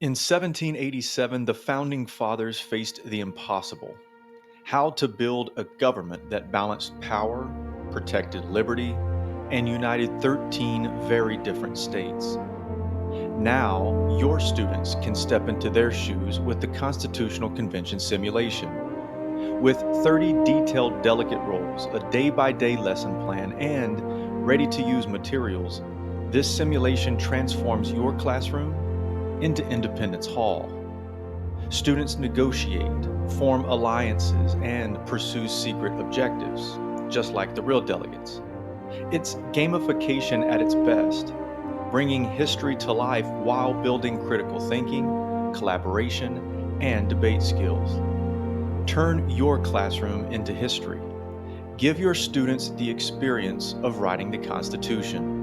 In 1787, the founding fathers faced the impossible: how to build a government that balanced power, protected liberty, and united 13 very different states. Now, your students can step into their shoes with the Constitutional Convention simulation. With 30 detailed delegate roles, a day by day lesson plan, and ready to use materials, this simulation transforms your classroom into Independence Hall. Students negotiate, form alliances, and pursue secret objectives, just like the real delegates. It's gamification at its best, bringing history to life while building critical thinking, collaboration, and debate skills. Turn your classroom into history. Give your students the experience of writing the Constitution.